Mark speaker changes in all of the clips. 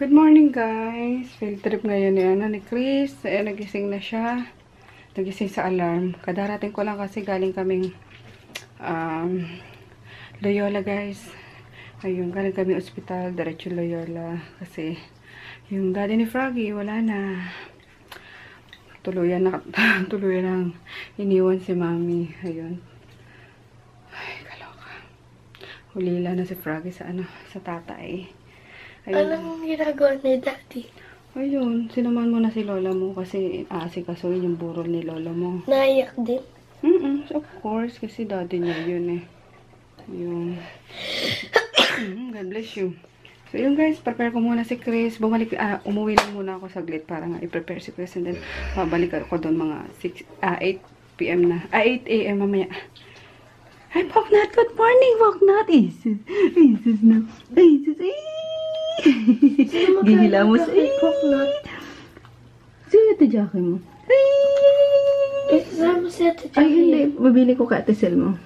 Speaker 1: Good morning guys! Field trip ngayon ni Chris. Nagising na siya. Nagising sa alarm. Kadarating ko lang kasi galing kaming Loyola guys. Ayun, galing kami ospital. Diretso Loyola. Kasi yung daddy ni Froggy wala na. Tuluyan nang iniwan si mami. Ayun. Ay, kaloka. Hulila na si Froggy sa tatay. Ayun.
Speaker 2: Anong ginagawa ni Daddy?
Speaker 1: Ayun, sinuman mo na si lola mo kasi aasikasuhin yung burol ni lola mo.
Speaker 2: Naiyak din?
Speaker 1: Of course, kasi daddy niya yun eh. Ayun. God bless you. So yun guys, prepare ko muna si Chris. Umuwi lang muna ako saglit para nga i-prepare si Chris and then babalik ako doon mga 8 p.m. na. 8 a.m. mamaya. Hi, Poknat! Good morning, Poknat! Isis na. Isis, gihila mo sa sino ito Jackie mo?
Speaker 2: Isama si Ate Jackie.
Speaker 1: Ay hindi, mabili ko ka Ate Sel mo.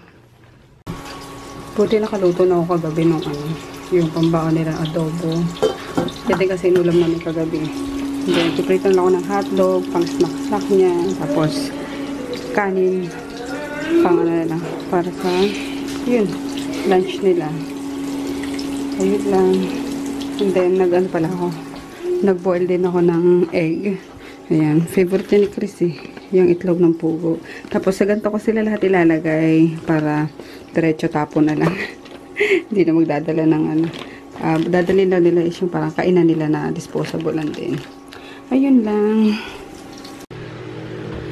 Speaker 1: Buti nakaluto na ako kagabi ng yung pambaon nila adobo. Kasi inulam namin kagabi. Then ipiprito na ako ng hotdog pang snack niya, tapos kanin pang na para sa yun lunch nila. Ayun lang. And then, nag-boil din ako ng egg. Ayan, favorite ni Chris eh, yung itlog ng pugo. Tapos, sa ganito ko sila lahat ilalagay para diretso tapon na lang. Hindi na magdadala ng dadalhin na nila is yung parang kainan nila na disposable lang din. Ayun lang.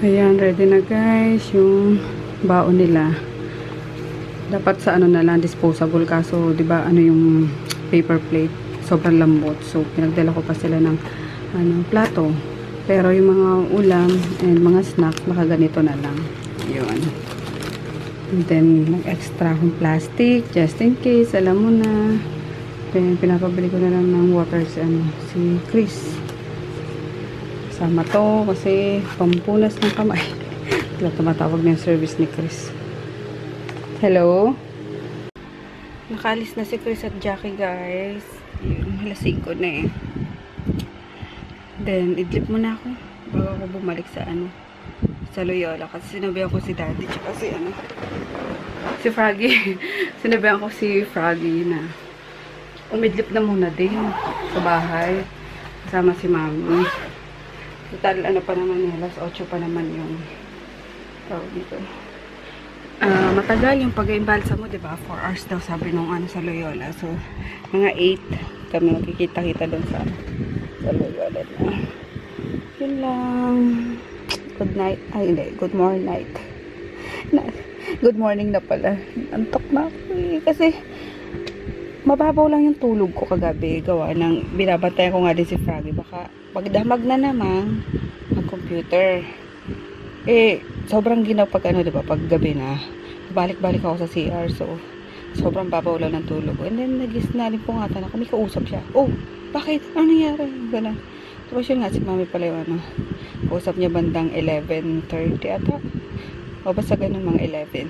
Speaker 1: Ayan, ready na guys, yung baon nila. Dapat sa na lang, disposable kaso, di ba yung paper plate. Sobrang lambot. So, pinagdala ko pa sila ng plato. Pero yung mga ulam and mga snacks, nakaganito na lang. Yun. And then, nag-extra akong plastic just in case. Alam mo na. Then, pinapabili ko na lang ng water si Chris. Kasama to kasi pampunas ng kamay. Kaya tumatawag na yung service ni Chris. Hello? Nakalis na si Chris at Jackie guys. Yun, halasing ko na eh. Then, idlip muna ako bago ako bumalik sa sa Loyola. Kasi sinabihan ko si Daddy tsaka si Froggy. Sinabihan ko si Froggy na umidlip na muna din sa bahay. Kasama si Mami. Total, pa naman alas 8 pa naman yung tawag dito. Matagal yung pag-imbalsa mo, diba? 4 hours daw sabi nung sa Loyola. So, mga 8 kami makikita-kita doon sa Loyola na. Yun lang. Good night. Ay, hindi. Good morning night. Good morning na pala. Antok na ako eh. Kasi, mababaw lang yung tulog ko kagabi. Gawa ng, binabantay ko nga din si Froggy. Baka, pagdamag na naman, ang computer. Sobrang ginaw pag diba, pag gabi na. Balik-balik ako sa CR, so sobrang babaw lang ng tulog ko. And then, nagisnaling po nga ako, may kausap siya. Oh, bakit? Ano nangyari? Ganun. Tapos yun nga, si Mami pala yung kausap niya bandang 11:30 ata. O basta ganun, mga 11.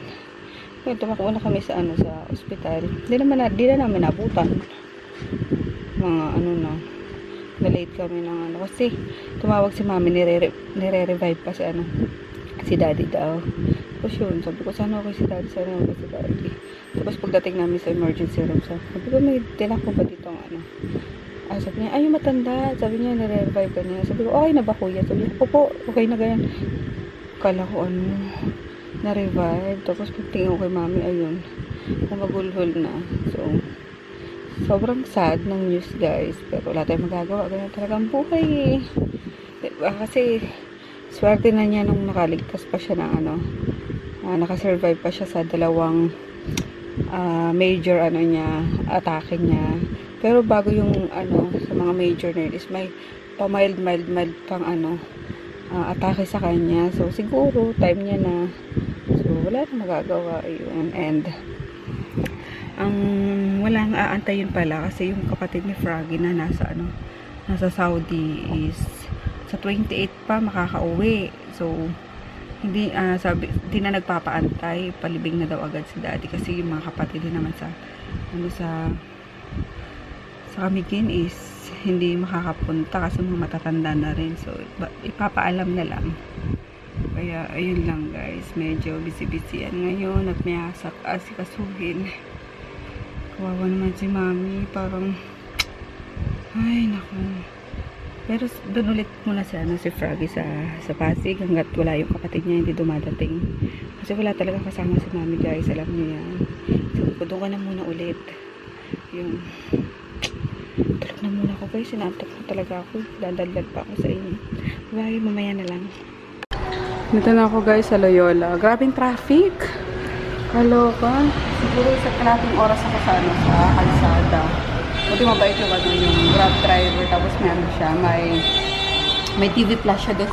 Speaker 1: Kaya tumakbo na kami sa sa ospital. Di na namin nabutan. Mga na-late kami ng kasi tumawag si Mami, nire-revive pa si Daddy daw. Tapos yun, sabi ko, sana okay si Daddy, sana okay si Daddy. Tapos pagdating namin sa emergency room, sabi ko, may tinako ba dito sabi niya, yung matanda. Sabi niya, nire-revive ka niya. Sabi ko, okay na ba kuya? Sabi niya, opo, okay na ganyan. Kala ko na-revive. Tapos pagtingin ko kay Mami, ayun, kumagulhol na. So, sobrang sad ng news guys, pero wala tayong magagawa. Ganyan talagang buhay eh. Diba? Kasi swerte na niya nung nakaligtas pa siya ng nakasurvive pa siya sa dalawang major atake niya. Pero bago yung sa mga major na yun is may mild pang atake sa kanya. So siguro time niya na. So wala na magagawa yun. And walang aantayin pala kasi yung kapatid ni Froggy na nasa Saudi is sa 28 pa makakauwi. So hindi na nagpapaantay, palibing na daw agad si Daddy kasi yung mga kapatid din naman sa Camiguin is hindi makakapunta kasi mga matatanda na rin. So, ipapaalam na lang. Kaya, ayun lang guys. Medyo busy-busy yan ngayon at may asikasuhin. Kawawa naman si mami. Parang, ay, naku. Pero doon ulit muna si Froggy sa Pasig hanggat wala yung kapatid niya hindi dumadating. Kasi wala talaga kasama si mami guys. Alam niyo yan. Sabi ko, doon ka na muna ulit. Yung tulog na muna ako guys. Sinantok na talaga ako. Dadaldal pa ako sa inyo. Bye, mamaya na lang. Dito na ako guys sa Loyola. Grabing traffic. Kaloka. Siguro sa kalating oras ako sa kalsada. Buti mabait yung grab driver. Tapos meron siya. May TV plus siya doon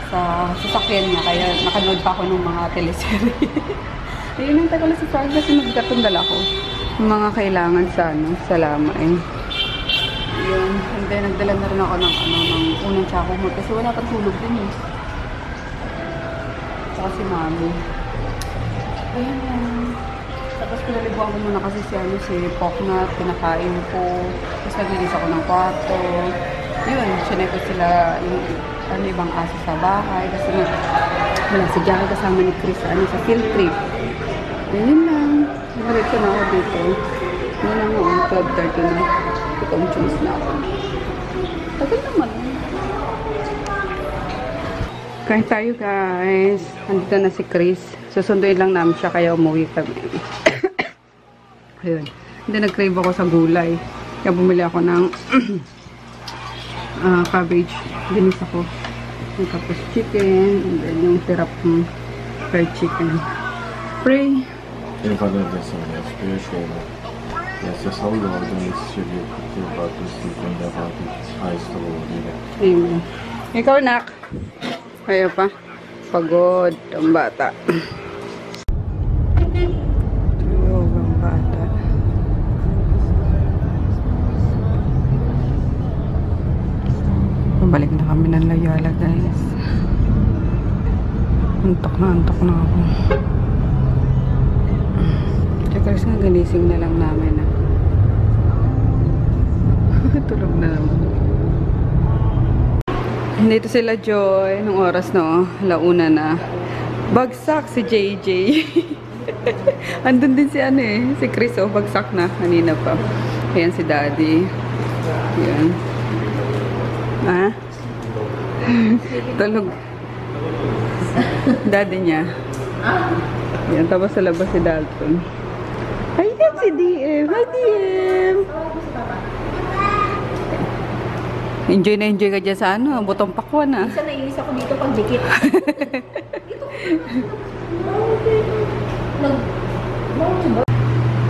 Speaker 1: sa sasakyan niya. Kaya nakanood pa ako ng mga teleserye. Ayun ang tagal sa Frog kasi magkatundal ako. Yung mga kailangan sa Lamay. Yun. And then nagdala na rin ako ng unang tsako mo. Kasi wala pang tulog din eh. Saka si mami. Ayun yan. Tapos pinaliguan ko muna kasi si Poknat, pinakain ko. Tapos naglinis ako ng kwarto. Yun, sinay ko sila yung ibang aso sa bahay. Kasi wala si Jackie kasama ni Chris sa field trip. Yun lang. Nabalik ko na ako dito. Yun lang ako, 12:30 na. Itong choose na ako. Tagal naman. Kain tayo guys. Andito na si Chris. Susunduin lang namin siya kaya umuwi kami. Ayun. Hindi nag-crave ako sa gulay. Kaya bumili ako ng cabbage. Dinis ako. Tapos chicken. And then yung syrup ng fried chicken. Pray.
Speaker 3: In Father, the Son, and spiritual. Yes, yes, how Lord, and this should be put about this and the body eyes to Lord.
Speaker 1: Amen. Ikaw, nak. Kaya pa. Pagod ang bata. Tulog ang bata. Pabalik na kami ng Loyola, guys. Antok na ako. Checkers nga, ganising na lang namin. Tulog na naman. Dito sila Joy, nung oras no, launa na. Bagsak si JJ. Andun din si si Chris bagsak na kanina pa. Ayan si Daddy. Ayan. Ha? Tulog. Daddy niya. Ayan, tapos sa labas si Dalton. Ayan si DM. Hi DM. Enjoy na enjoy ka dyan sa butong pakwan
Speaker 2: Minsan naiinis ako dito pag dikit.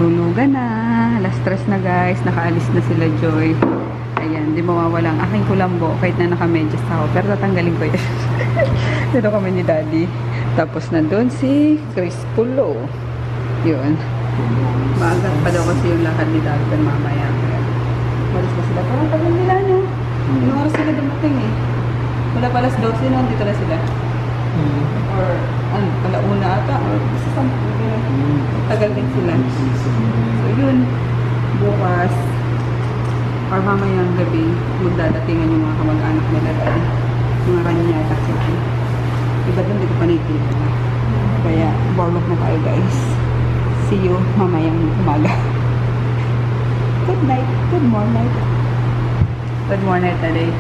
Speaker 1: Tulugan na. Alas 3 na guys. Nakaalis na sila Joy. Ayan, di mawawala ang aking kulambo kahit na naka-medyas ako. Pero tatanggalin ko yan. Dito kami ni Daddy. Tapos nandun si Chris Pulo. Yun. Maagat pa daw kasi yung lakad ni Dalton mamaya. Malis na sila. Parang tagal nila Anong oras sila dumating Wala pa alas 12 dito na sila. Or palauna ata. Or basta tagal din sila. So yun. Bukas or mamayang gabi magdadatingan yung mga kamag-anak nila dahil mga kanyata sila. Iba doon dito panitita. Kaya borlog na tayo guys. See you mamayang umaga. Good night. Good morning. Good morning today.